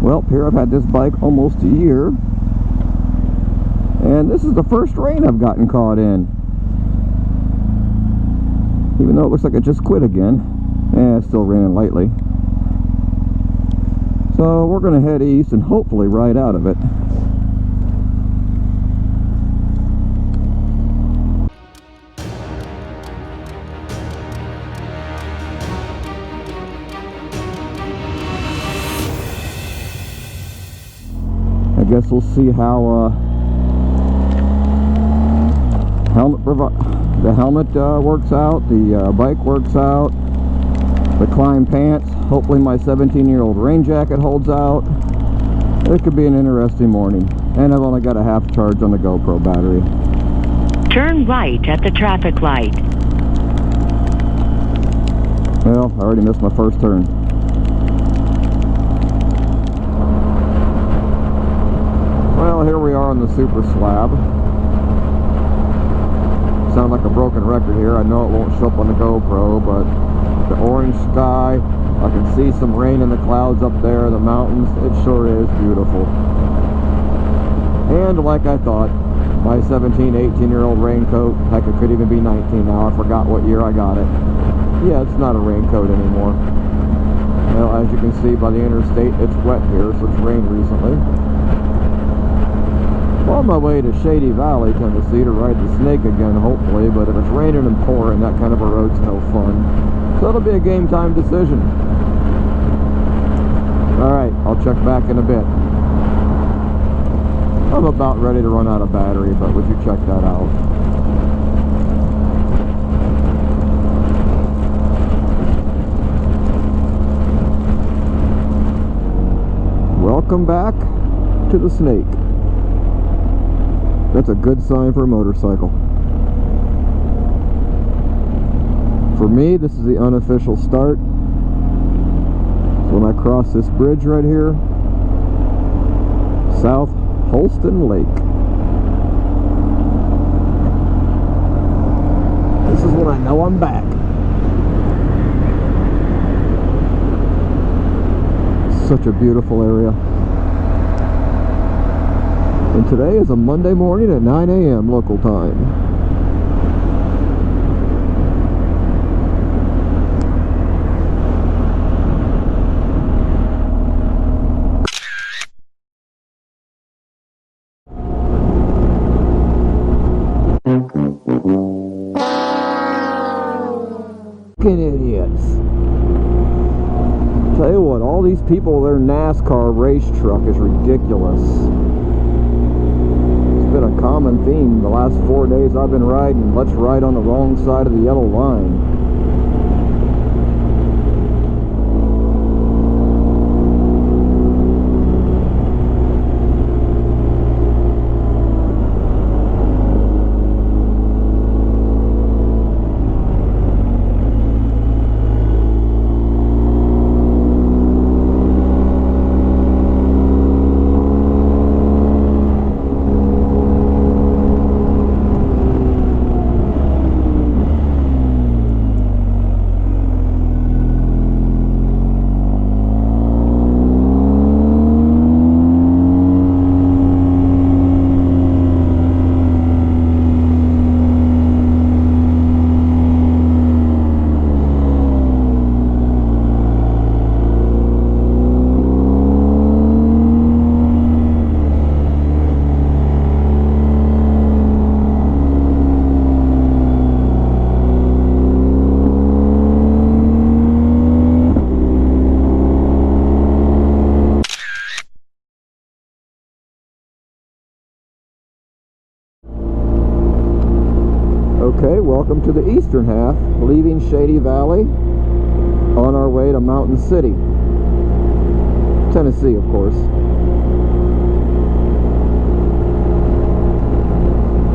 Well, here I've had this bike almost a year, and this is the first rain I've gotten caught in. Even though it looks like it just quit again. It's still raining lightly. So we're going to head east and hopefully ride out of it. I guess we'll see how the helmet works out, the bike works out, the Klim pants. Hopefully my 17-year-old rain jacket holds out. It could be an interesting morning. And I've only got a half charge on the GoPro battery. Turn right at the traffic light. Well, I already missed my first turn. Well, here we are on the super slab. Sound like a broken record here. I know it won't show up on the GoPro, but the orange sky, I can see some rain in the clouds up there, the mountains. It sure is beautiful. And like I thought, my 17, 18-year-old raincoat, heck, it could even be 19 now. I forgot what year I got it. Yeah, it's not a raincoat anymore. Well, as you can see by the interstate, it's wet here, so it's rained recently. On my way to Shady Valley, Tennessee, to ride the Snake again, hopefully, but if it's raining and pouring, that kind of a road's no fun. So it'll be a game time decision. Alright, I'll check back in a bit. I'm about ready to run out of battery, but would you check that out? Welcome back to the Snake. That's a good sign for a motorcycle. For me, this is the unofficial start. So when I cross this bridge right here, South Holston Lake. This is when I know I'm back. Such a beautiful area. And today is a Monday morning at 9 a.m. local time. Fucking idiots. Tell you what, all these people, their NASCAR race truck is ridiculous. Been a common theme the last 4 days I've been riding. Let's ride on the wrong side of the yellow line. Okay, welcome to the eastern half, leaving Shady Valley on our way to Mountain City, Tennessee, of course.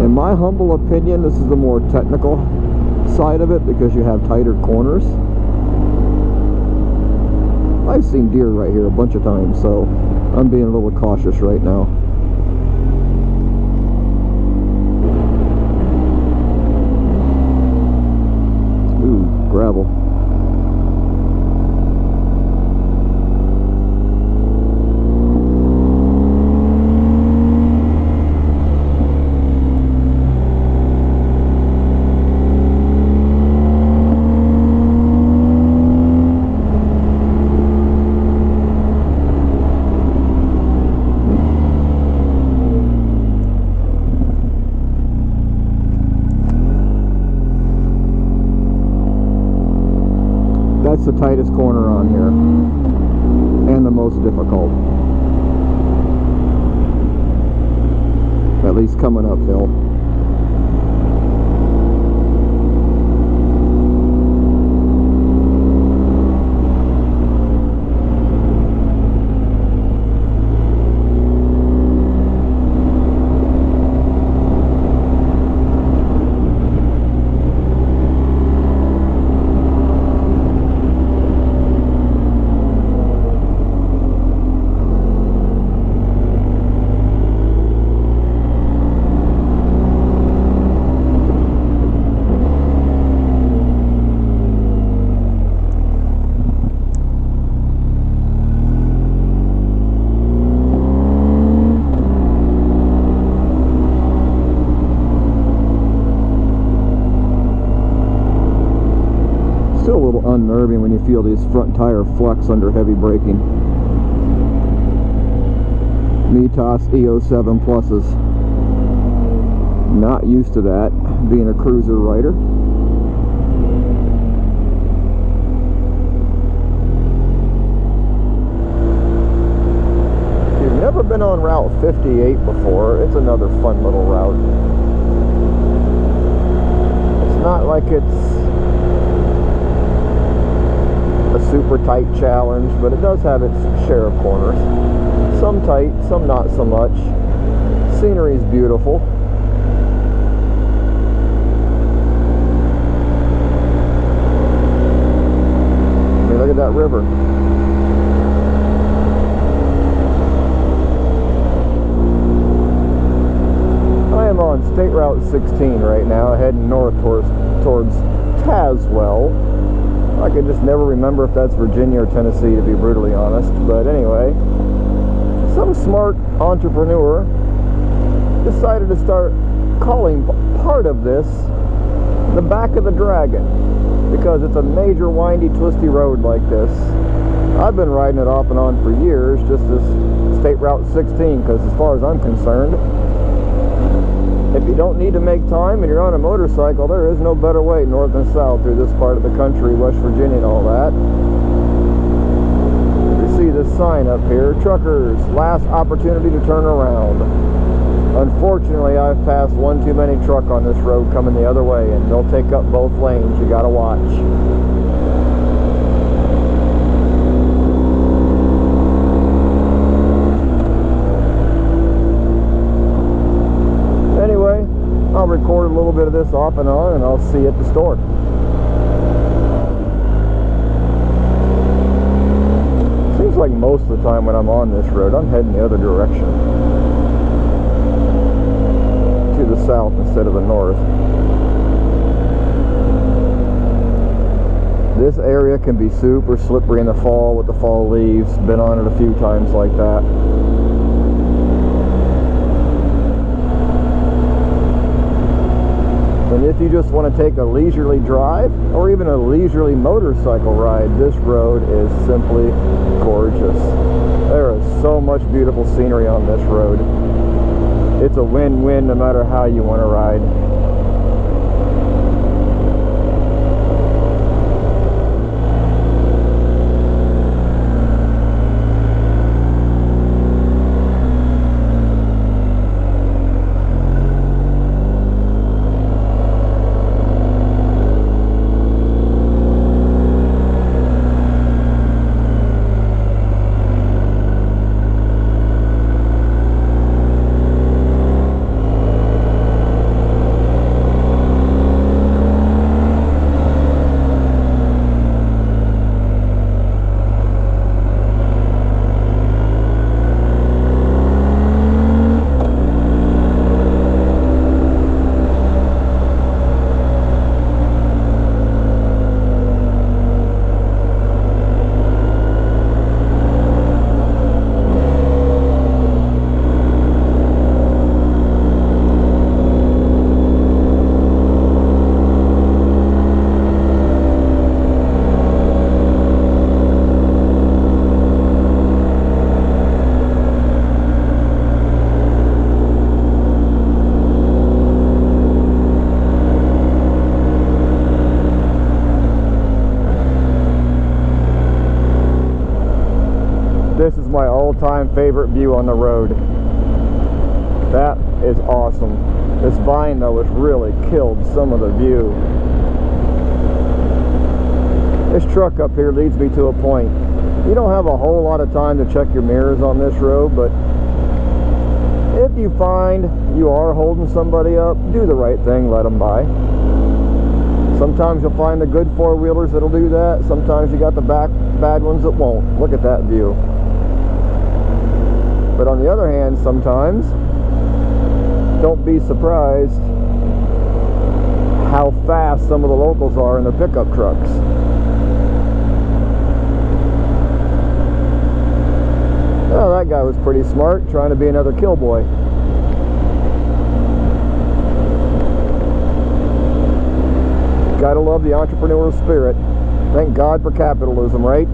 In my humble opinion, this is the more technical side of it because you have tighter corners. I've seen deer right here a bunch of times, so I'm being a little cautious right now. Gravel. tightest corner on here, and the most difficult, at least coming uphill. Unnerving when you feel these front tire flex under heavy braking. Mitas EO7 Pluses. Not used to that, being a cruiser rider. If you've never been on Route 58 before, it's another fun little route. It's not like it's a super tight challenge, but it does have its share of corners. Some tight, some not so much. Scenery is beautiful. I mean, look at that river. I am on State Route 16 right now, heading north towards Tazewell. I can just never remember if that's Virginia or Tennessee, to be brutally honest. But anyway, some smart entrepreneur decided to start calling part of this the back of the dragon, because it's a major windy, twisty road like this. I've been riding it off and on for years, just as State Route 16, because as far as I'm concerned, if you don't need to make time and you're on a motorcycle, there is no better way north and south through this part of the country, West Virginia and all that. You see this sign up here, truckers, last opportunity to turn around. Unfortunately, I've passed one too many truck on this road coming the other way, and they'll take up both lanes. You gotta watch. I'll record a little bit of this off and on, and I'll see you at the store. Seems like most of the time when I'm on this road, I'm heading the other direction. To the south instead of the north. This area can be super slippery in the fall with the fall leaves. Been on it a few times like that. And if you just want to take a leisurely drive or even a leisurely motorcycle ride, this road is simply gorgeous. There is so much beautiful scenery on this road. It's a win-win no matter how you want to ride. This is my all-time favorite view on the road. That is awesome. This vine though has really killed some of the view. This truck up here leads me to a point. You don't have a whole lot of time to check your mirrors on this road, but if you find you are holding somebody up, do the right thing, let them by. Sometimes you'll find the good four-wheelers that'll do that. Sometimes you got the bad ones that won't. Look at that view. But on the other hand, sometimes, don't be surprised how fast some of the locals are in their pickup trucks. Well, that guy was pretty smart, trying to be another killboy. Gotta love the entrepreneurial spirit. Thank God for capitalism, right?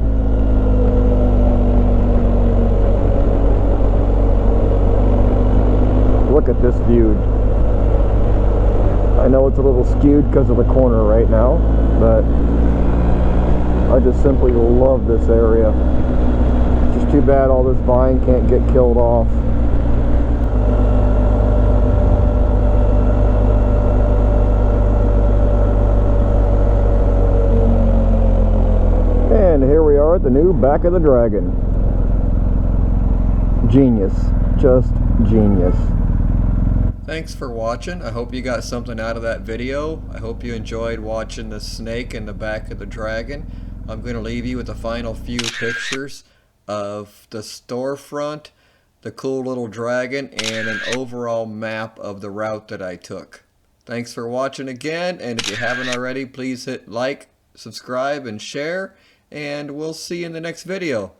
Look at this view. I know it's a little skewed because of the corner right now, but I just simply love this area. Just too bad all this vine can't get killed off. And here we are at the new back of the Dragon. Genius. Just genius. Thanks for watching. I hope you got something out of that video. I hope you enjoyed watching the snake in the back of the Dragon. I'm going to leave you with the final few pictures of the storefront, the cool little Dragon, and an overall map of the route that I took. Thanks for watching again, and if you haven't already, please hit like, subscribe, and share, and we'll see you in the next video.